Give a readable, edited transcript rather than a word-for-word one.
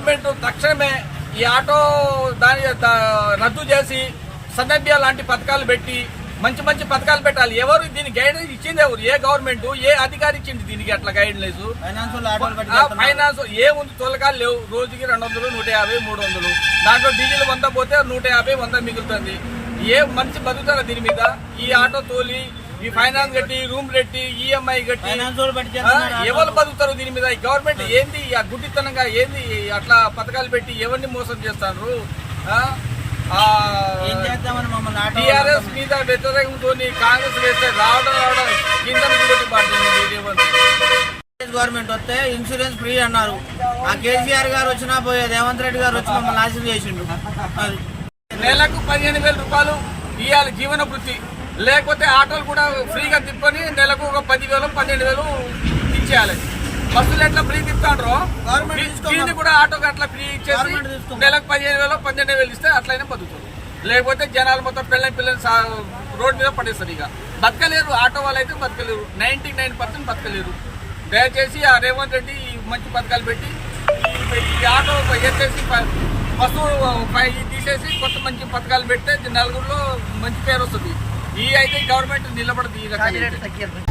Government తక్షణమే ఈ auto దాని రద్దు చేసి సన్నభ్య లాంటి పథకాలు పెట్టి మంచి మంచి పథకాలు పెట్టాలి. ఎవరు దీని గైడెన్స్ ఇచ్చింది? ఎవరు? ఏ గవర్నమెంట్, ఏ అధికారి ఇచ్చింది దీనికి అట్లా గైడెన్స్? ఫైనాన్స్ ఏముంది? తొలకాలు లేవు. రోజుకి 200, 150, 300. దాంట్లో డీజిల్ 100 పోతే 150, 100 మిగులుతుంది. ఏ మంచి బతుకుతారా దీని మీద? ఈ ఆటో తోలి, ఈ ఫైనాన్స్ కట్టి, రూమ్ కట్టి, ఈఎంఐ కట్టి ఎవరు బతుకుతారు దీని మీద? ఈ గవర్నమెంట్ ఏంది గుడ్డితనంగా ఏంది అట్లా పథకాలు పెట్టి ఎవరిని మోసం చేస్తారు? టీఆర్ఎస్ మీద వ్యతిరేకంతో కాంగ్రెస్ వేస్తే రావడం కింద గవర్నమెంట్ వస్తే ఇన్సూరెన్స్ ఫ్రీ అన్నారు. ఆ కేసీఆర్ గారు వచ్చినా పోయేది, రేవంత్ రెడ్డి గారు వచ్చి మమ్మల్ని నాశనం చేసిండు. నెలకు 15,000 రూపాయలు ఇవ్వాలి జీవన వృత్తి. లేకపోతే ఆటోలు కూడా ఫ్రీగా తిప్పుకొని నెలకు ఒక 10,000, 12,000 ఇచ్చేయాలి. బస్సులు ఎట్లా ఫ్రీ తిప్పుతాండ్రో దీన్ని కూడా ఆటోకి అట్లా ఫ్రీ ఇచ్చేసి నెలకు 15,000, 12,000 ఇస్తే అట్లయినా బతుకుతుంది. లేకపోతే జనాలు మొత్తం పిల్లలు రోడ్డు మీద పడేస్తారు. ఇక బతకలేరు. ఆటో వాళ్ళు అయితే బతకలేరు. 99% బతకలేరు. దయచేసి ఆ రేవంత్ రెడ్డి మంచి పథకాలు పెట్టి ఈ ఆటో ఎత్తేసి బస్సు తీసేసి కొత్త మంచి పథకాలు పెడితే నలుగురిలో మంచి పేరు వస్తుంది. ఈ అయితే గవర్నమెంట్ నిలబడదు. ఈ రకంగా